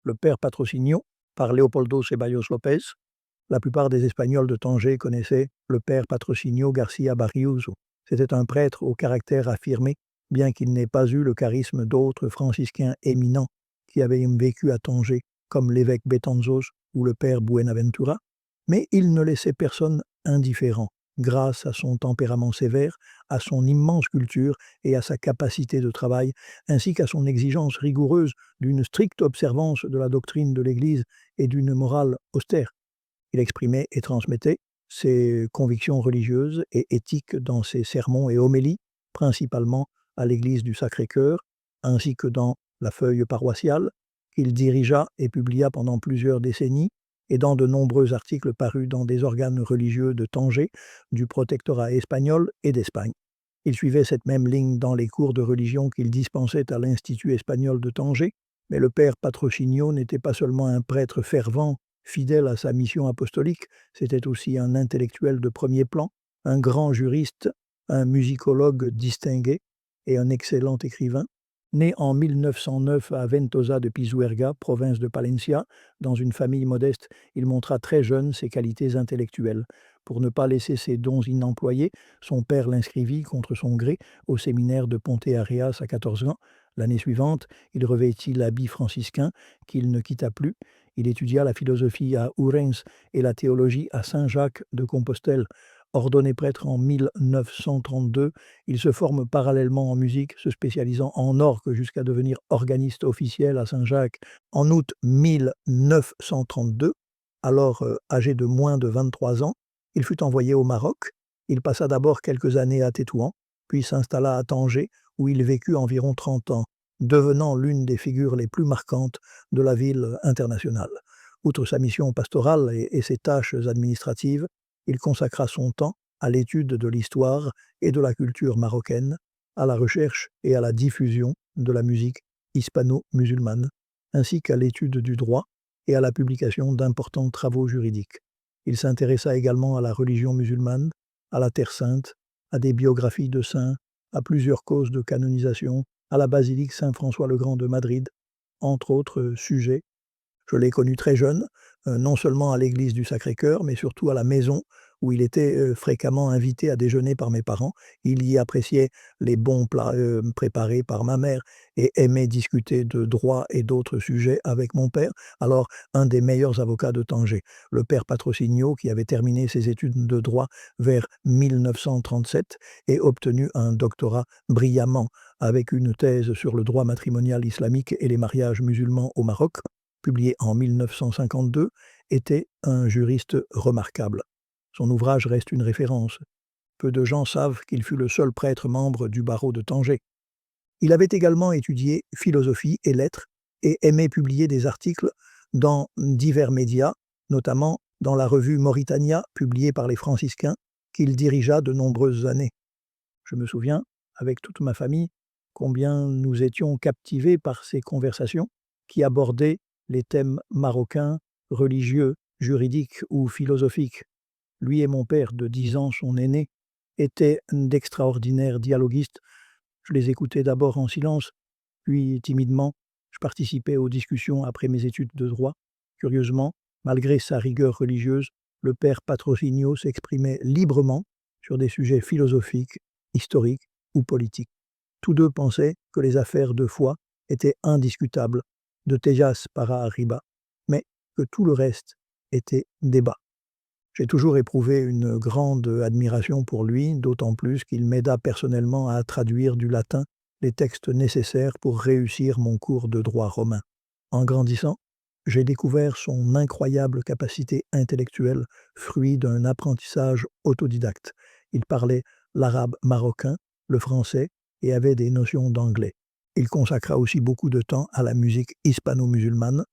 le père Patrocinio, par Leopoldo Ceballos Lopez. La plupart des Espagnols de Tanger connaissaient le père Patrocinio García Barriuso. C'était un prêtre au caractère affirmé, bien qu'il n'ait pas eu le charisme d'autres franciscains éminents qui avaient vécu à Tanger, comme l'évêque Betanzos ou le père Buenaventura, mais il ne laissait personne indifférent, grâce à son tempérament sévère, à son immense culture et à sa capacité de travail, ainsi qu'à son exigence rigoureuse d'une stricte observance de la doctrine de l'Église et d'une morale austère. Il exprimait et transmettait ses convictions religieuses et éthiques dans ses sermons et homélies, principalement à l'église du Sacré-Cœur, ainsi que dans la feuille paroissiale, qu'il dirigea et publia pendant plusieurs décennies, et dans de nombreux articles parus dans des organes religieux de Tanger, du protectorat espagnol et d'Espagne. Il suivait cette même ligne dans les cours de religion qu'il dispensait à l'Institut espagnol de Tanger, mais le père Patrocinio n'était pas seulement un prêtre fervent, fidèle à sa mission apostolique, c'était aussi un intellectuel de premier plan, un grand juriste, un musicologue distingué et un excellent écrivain. Né en 1909 à Ventosa de Pisuerga, province de Palencia, dans une famille modeste, il montra très jeune ses qualités intellectuelles. Pour ne pas laisser ses dons inemployés, son père l'inscrivit contre son gré au séminaire de Ponte Areas à 14 ans. L'année suivante, il revêtit l'habit franciscain qu'il ne quitta plus. Il étudia la philosophie à Ourense et la théologie à Saint-Jacques de Compostelle. Ordonné prêtre en 1932, il se forme parallèlement en musique, se spécialisant en orgue jusqu'à devenir organiste officiel à Saint-Jacques en août 1932. Alors âgé de moins de 23 ans, il fut envoyé au Maroc. Il passa d'abord quelques années à Tétouan, puis s'installa à Tanger, où il vécut environ 30 ans, devenant l'une des figures les plus marquantes de la ville internationale. Outre sa mission pastorale et ses tâches administratives, il consacra son temps à l'étude de l'histoire et de la culture marocaine, à la recherche et à la diffusion de la musique hispano-musulmane, ainsi qu'à l'étude du droit et à la publication d'importants travaux juridiques. Il s'intéressa également à la religion musulmane, à la Terre sainte, à des biographies de saints, à plusieurs causes de canonisation, à la basilique Saint-François-le-Grand de Madrid, entre autres sujets. Je l'ai connu très jeune, non seulement à l'église du Sacré-Cœur, mais surtout à la maison où il était fréquemment invité à déjeuner par mes parents. Il y appréciait les bons plats préparés par ma mère et aimait discuter de droit et d'autres sujets avec mon père, alors un des meilleurs avocats de Tanger, le père Patrocinio, qui avait terminé ses études de droit vers 1937 et obtenu un doctorat brillamment avec une thèse sur le droit matrimonial islamique et les mariages musulmans au Maroc, publié en 1952, était un juriste remarquable. Son ouvrage reste une référence. Peu de gens savent qu'il fut le seul prêtre membre du barreau de Tanger. Il avait également étudié philosophie et lettres et aimait publier des articles dans divers médias, notamment dans la revue Mauritania, publiée par les franciscains, qu'il dirigea de nombreuses années. Je me souviens, avec toute ma famille, combien nous étions captivés par ces conversations qui abordaient les thèmes marocains, religieux, juridiques ou philosophiques. Lui et mon père, de 10 ans, son aîné, étaient d'extraordinaires dialoguistes. Je les écoutais d'abord en silence, puis timidement, je participais aux discussions après mes études de droit. Curieusement, malgré sa rigueur religieuse, le père Patrocinio s'exprimait librement sur des sujets philosophiques, historiques ou politiques. Tous deux pensaient que les affaires de foi étaient indiscutables, de Tejas para arriba, mais que tout le reste était débat. J'ai toujours éprouvé une grande admiration pour lui, d'autant plus qu'il m'aida personnellement à traduire du latin les textes nécessaires pour réussir mon cours de droit romain. En grandissant, j'ai découvert son incroyable capacité intellectuelle, fruit d'un apprentissage autodidacte. Il parlait l'arabe marocain, le français et avait des notions d'anglais. Il consacra aussi beaucoup de temps à la musique hispano-musulmane.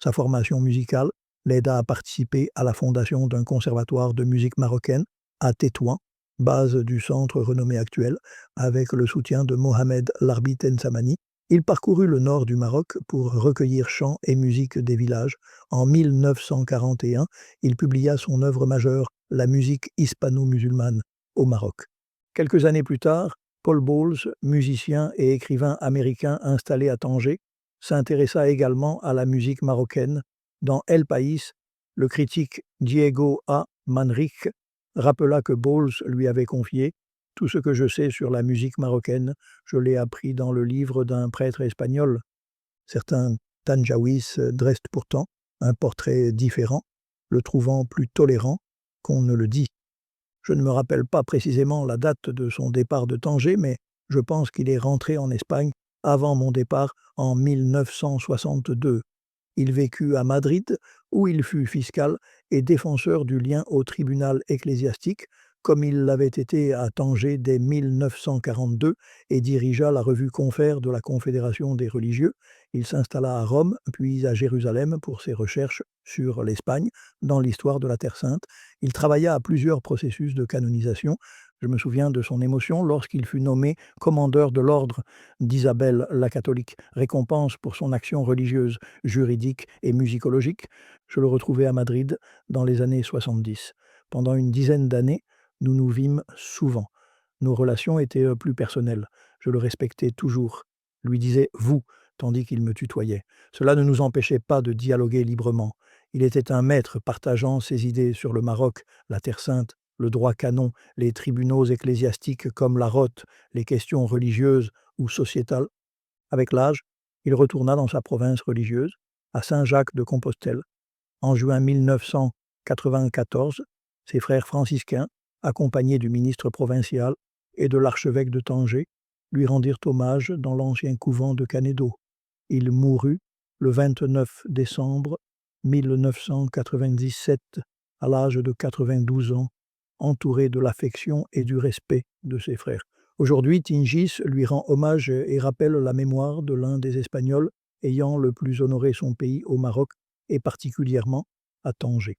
Sa formation musicale l'aida à participer à la fondation d'un conservatoire de musique marocaine à Tétouan, base du centre renommé actuel, avec le soutien de Mohamed Larbi Tensamani. Il parcourut le nord du Maroc pour recueillir chants et musique des villages. En 1941, il publia son œuvre majeure, La musique hispano-musulmane, au Maroc. Quelques années plus tard, Paul Bowles, musicien et écrivain américain installé à Tanger, s'intéressa également à la musique marocaine. Dans El País, le critique Diego A. Manrique rappela que Bowles lui avait confié: « Tout ce que je sais sur la musique marocaine, je l'ai appris dans le livre d'un prêtre espagnol. » Certains Tanjawis dressent pourtant un portrait différent, le trouvant plus tolérant qu'on ne le dit. Je ne me rappelle pas précisément la date de son départ de Tanger, mais je pense qu'il est rentré en Espagne avant mon départ en 1962. Il vécut à Madrid, où il fut fiscal et défenseur du lien au tribunal ecclésiastique, comme il l'avait été à Tanger dès 1942, et dirigea la revue Confère de la Confédération des religieux. Il s'installa à Rome, puis à Jérusalem pour ses recherches sur l'Espagne dans l'histoire de la Terre sainte. Il travailla à plusieurs processus de canonisation. Je me souviens de son émotion lorsqu'il fut nommé commandeur de l'ordre d'Isabelle la catholique, récompense pour son action religieuse, juridique et musicologique. Je le retrouvai à Madrid dans les années 70. Pendant une dizaine d'années, nous nous vîmes souvent. Nos relations étaient plus personnelles. Je le respectais toujours, lui disais « vous », tandis qu'il me tutoyait. Cela ne nous empêchait pas de dialoguer librement. Il était un maître partageant ses idées sur le Maroc, la Terre sainte, le droit canon, les tribunaux ecclésiastiques comme la rote, les questions religieuses ou sociétales. Avec l'âge, il retourna dans sa province religieuse, à Saint-Jacques-de-Compostelle. En juin 1994, ses frères franciscains, accompagnés du ministre provincial et de l'archevêque de Tanger, lui rendirent hommage dans l'ancien couvent de Canédo. Il mourut le 29 décembre 1997, à l'âge de 92 ans, entouré de l'affection et du respect de ses frères. Aujourd'hui, Tingis lui rend hommage et rappelle la mémoire de l'un des Espagnols ayant le plus honoré son pays au Maroc, et particulièrement à Tanger.